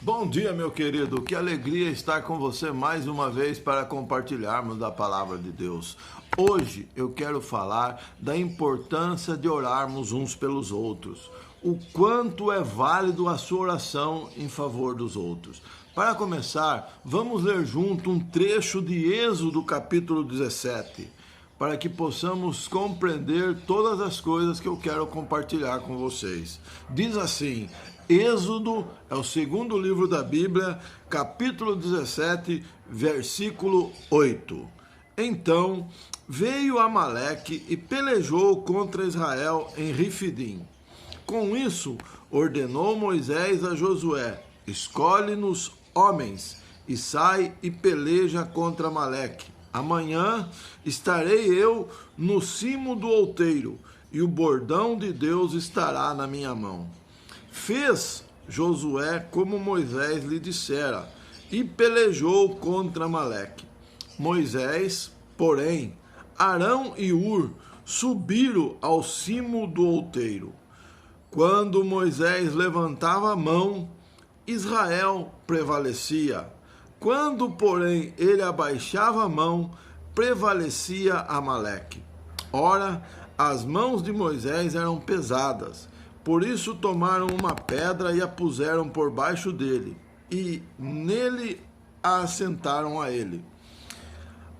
Bom dia, meu querido. Que alegria estar com você mais uma vez para compartilharmos da palavra de Deus. Hoje eu quero falar da importância de orarmos uns pelos outros. O quanto é válido a sua oração em favor dos outros. Para começar, vamos ler junto um trecho de Êxodo capítulo 17, para que possamos compreender todas as coisas que eu quero compartilhar com vocês. Diz assim: Êxodo é o segundo livro da Bíblia, capítulo 17, versículo 8. Então veio Amaleque e pelejou contra Israel em Rifidim. Com isso, ordenou Moisés a Josué: escolhe-nos homens e sai e peleja contra Amaleque. Amanhã estarei eu no cimo do outeiro, e o bordão de Deus estará na minha mão. Fez Josué como Moisés lhe dissera, e pelejou contra Amaleque. Moisés, porém, Arão e Hur subiram ao cimo do outeiro. Quando Moisés levantava a mão, Israel prevalecia. Quando, porém, ele abaixava a mão, prevalecia Amaleque. Ora, as mãos de Moisés eram pesadas, por isso tomaram uma pedra e a puseram por baixo dele, e nele a assentaram a ele.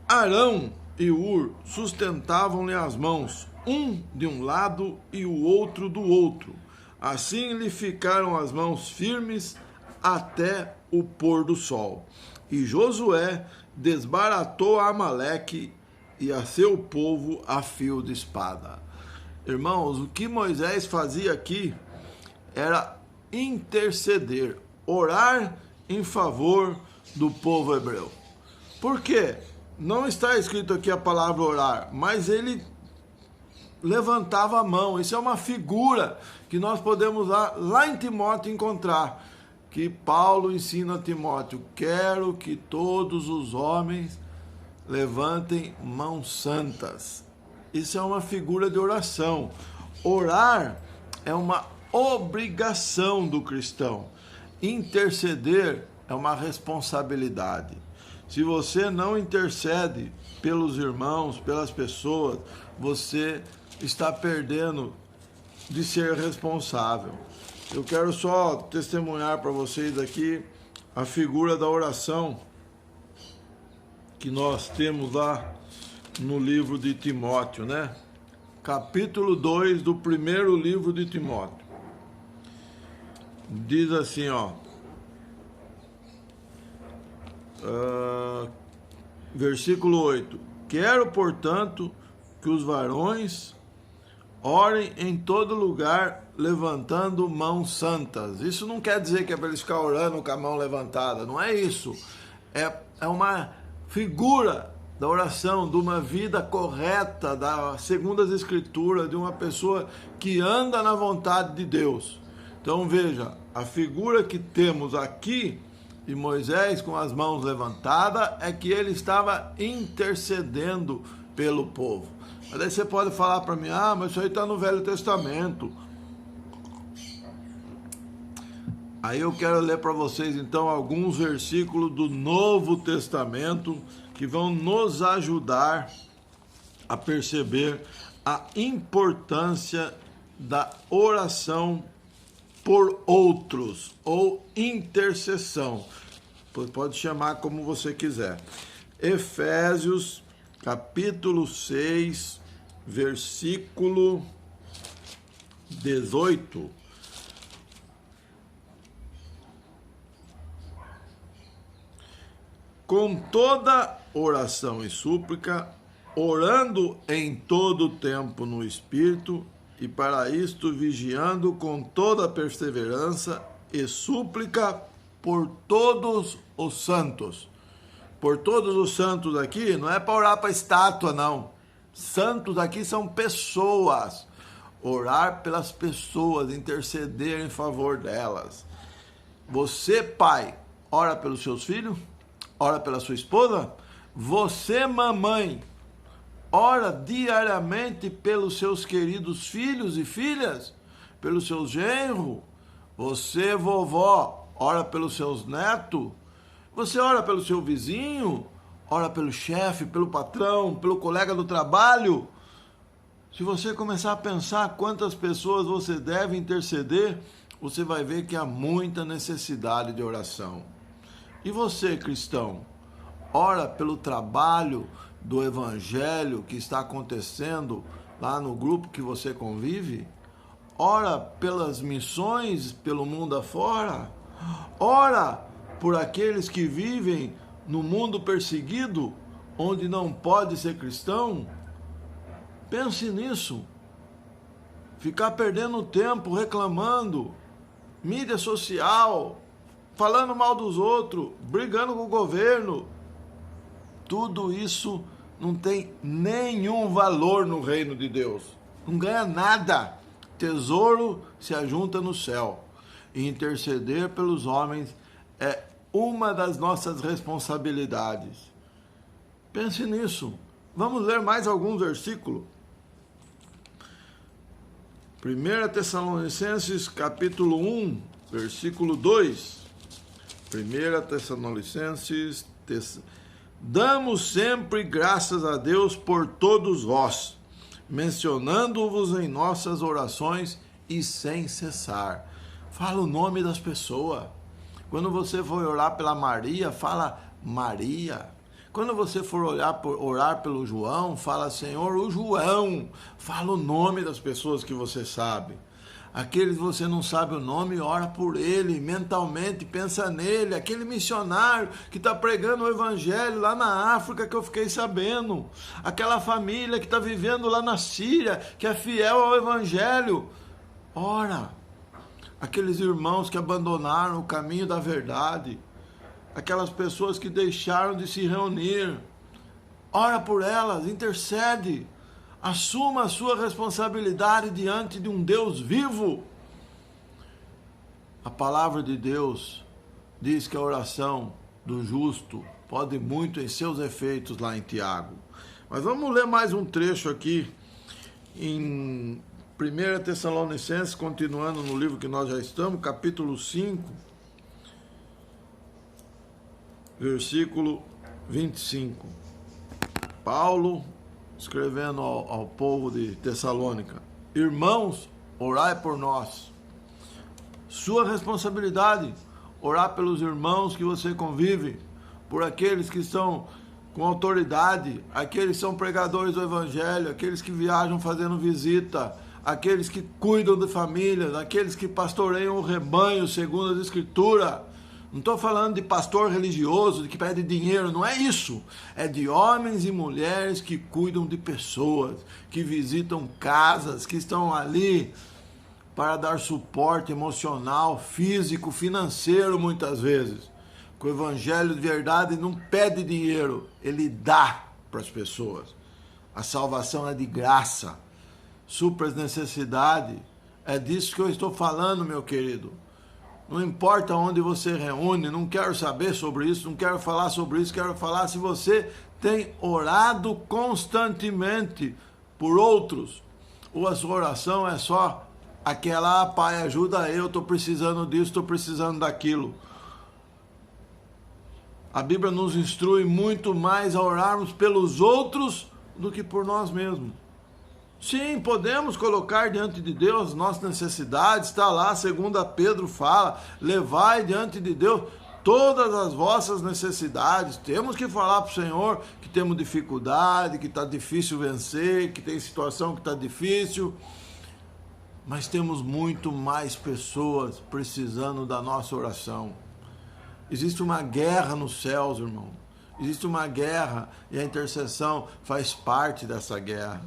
Arão e Hur sustentavam-lhe as mãos, um de um lado e o outro do outro. Assim lhe ficaram as mãos firmes até o pôr do sol. E Josué desbaratou a Amaleque e a seu povo a fio de espada. Irmãos, o que Moisés fazia aqui era interceder, orar em favor do povo hebreu. Por quê? Não está escrito aqui a palavra orar, mas ele levantava a mão. Isso é uma figura que nós podemos lá em Timóteo encontrar, que Paulo ensina a Timóteo: quero que todos os homens levantem mãos santas. Isso é uma figura de oração. Orar é uma obrigação do cristão. Interceder é uma responsabilidade. Se você não intercede pelos irmãos, pelas pessoas, você está perdendo de ser responsável. Eu quero só testemunhar para vocês aqui a figura da oração que nós temos lá no livro de Timóteo, né? Capítulo 2 do primeiro livro de Timóteo. Diz assim, versículo 8: quero, portanto, que os varões orem em todo lugar, levantando mãos santas. Isso não quer dizer que é para eles ficar orando com a mão levantada, não é isso. É uma figura da oração, de uma vida correta, segundo as Escrituras, de uma pessoa que anda na vontade de Deus. Então veja, a figura que temos aqui de Moisés com as mãos levantadas é que ele estava intercedendo pelo povo. Mas aí você pode falar para mim: mas isso aí está no Velho Testamento. Aí eu quero ler para vocês então alguns versículos do Novo Testamento que vão nos ajudar a perceber a importância da oração por outros, ou intercessão. Pode chamar como você quiser. Efésios, capítulo 6, versículo 18. Com toda oração e súplica, orando em todo tempo no Espírito, e para isto vigiando com toda perseverança e súplica por todos os santos. Por todos os santos aqui, não é para orar para estátua, não. Santos aqui são pessoas. Orar pelas pessoas, interceder em favor delas. Você, pai, ora pelos seus filhos? Ora pela sua esposa? Você, mamãe, ora diariamente pelos seus queridos filhos e filhas? Pelos seus genros? Você, vovó, ora pelos seus netos, você ora pelo seu vizinho, ora pelo chefe, pelo patrão, pelo colega do trabalho. Se você começar a pensar quantas pessoas você deve interceder, você vai ver que há muita necessidade de oração. E você, cristão, ora pelo trabalho do evangelho que está acontecendo lá no grupo que você convive? Ora pelas missões pelo mundo afora? Ora por aqueles que vivem no mundo perseguido, onde não pode ser cristão? Pense nisso. Ficar perdendo tempo reclamando, mídia social, falando mal dos outros, brigando com o governo, tudo isso não tem nenhum valor no reino de Deus. Não ganha nada. Tesouro se ajunta no céu. E interceder pelos homens é uma das nossas responsabilidades. Pense nisso. Vamos ler mais algum versículo. 1 Tessalonicenses capítulo 1, versículo 2. 1 Tessalonicenses, damos sempre graças a Deus por todos vós, mencionando-vos em nossas orações e sem cessar. Fala o nome das pessoas. Quando você for orar pela Maria, fala Maria. Quando você for orar pelo João, fala Senhor, o João. Fala o nome das pessoas que você sabe. Aqueles que você não sabe o nome, ora por ele, mentalmente, pensa nele. Aquele missionário que está pregando o evangelho lá na África, que eu fiquei sabendo. Aquela família que está vivendo lá na Síria, que é fiel ao evangelho. Ora. Aqueles irmãos que abandonaram o caminho da verdade. Aquelas pessoas que deixaram de se reunir. Ora por elas, intercede. Assuma a sua responsabilidade diante de um Deus vivo. A palavra de Deus diz que a oração do justo pode muito em seus efeitos lá em Tiago. Mas vamos ler mais um trecho aqui em 1 Tessalonicenses, continuando no livro que nós já estamos, capítulo 5, versículo 25. Paulo escrevendo ao povo de Tessalônica: irmãos, orai por nós. Sua responsabilidade, orar pelos irmãos que você convive, por aqueles que estão com autoridade, aqueles que são pregadores do evangelho, aqueles que viajam fazendo visita, aqueles que cuidam de famílias, aqueles que pastoreiam o rebanho segundo as escrituras. Não estou falando de pastor religioso, de que pede dinheiro, não é isso. É de homens e mulheres que cuidam de pessoas, que visitam casas, que estão ali para dar suporte emocional, físico, financeiro muitas vezes. Porque o evangelho de verdade não pede dinheiro, ele dá para as pessoas. A salvação é de graça, supra as necessidades. É disso que eu estou falando, meu querido. Não importa onde você reúne, não quero saber sobre isso, não quero falar sobre isso, quero falar se você tem orado constantemente por outros, ou a sua oração é só aquela, pai, ajuda eu, estou precisando disso, estou precisando daquilo. A Bíblia nos instrui muito mais a orarmos pelos outros do que por nós mesmos. Sim, podemos colocar diante de Deus nossas necessidades, está lá, 2 Pedro fala, levai diante de Deus todas as vossas necessidades. Temos que falar para o Senhor que temos dificuldade, que está difícil vencer, que tem situação que está difícil, mas temos muito mais pessoas precisando da nossa oração. Existe uma guerra nos céus, irmão. Existe uma guerra e a intercessão faz parte dessa guerra.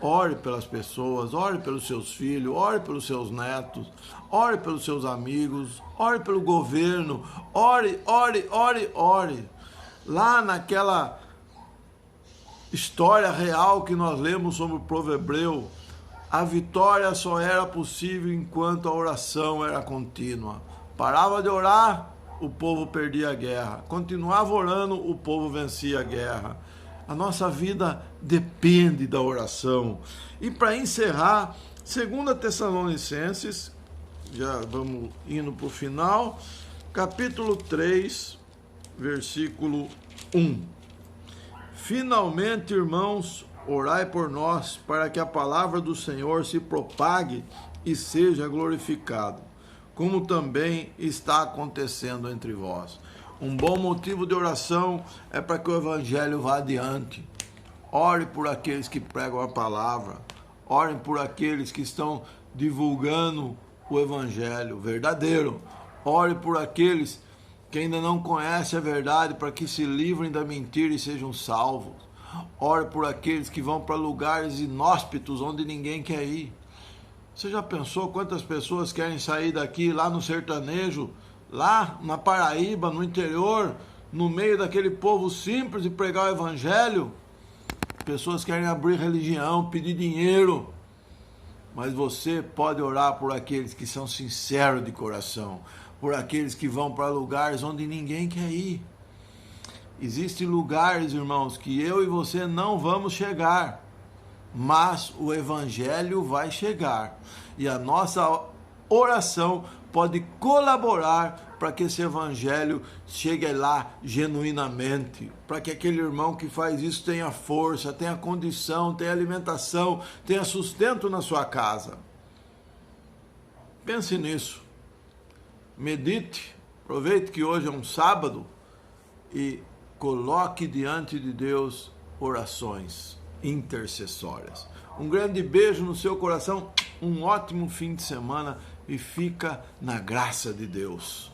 Ore pelas pessoas, ore pelos seus filhos, ore pelos seus netos, ore pelos seus amigos, ore pelo governo, ore, ore, ore, ore. Lá naquela história real que nós lemos sobre o povo hebreu, a vitória só era possível enquanto a oração era contínua. Parava de orar, o povo perdia a guerra. Continuava orando, o povo vencia a guerra. A nossa vida depende da oração. E para encerrar, 2 Tessalonicenses, já vamos indo para o final, capítulo 3, versículo 1. Finalmente, irmãos, orai por nós, para que a palavra do Senhor se propague e seja glorificado, como também está acontecendo entre vós. Um bom motivo de oração é para que o evangelho vá adiante. Ore por aqueles que pregam a palavra. Orem por aqueles que estão divulgando o evangelho verdadeiro. Ore por aqueles que ainda não conhecem a verdade, para que se livrem da mentira e sejam salvos. Ore por aqueles que vão para lugares inóspitos onde ninguém quer ir. Você já pensou quantas pessoas querem sair daqui, lá no sertanejo, lá na Paraíba, no interior, no meio daquele povo simples, e pregar o evangelho? Pessoas querem abrir religião, pedir dinheiro. Mas você pode orar por aqueles que são sinceros de coração, por aqueles que vão para lugares onde ninguém quer ir. Existem lugares, irmãos, que eu e você não vamos chegar, mas o evangelho vai chegar. E a nossa oração pode colaborar para que esse evangelho chegue lá genuinamente, para que aquele irmão que faz isso tenha força, tenha condição, tenha alimentação, tenha sustento na sua casa. Pense nisso. Medite, aproveite que hoje é um sábado e coloque diante de Deus orações intercessórias. Um grande beijo no seu coração, um ótimo fim de semana e fica na graça de Deus.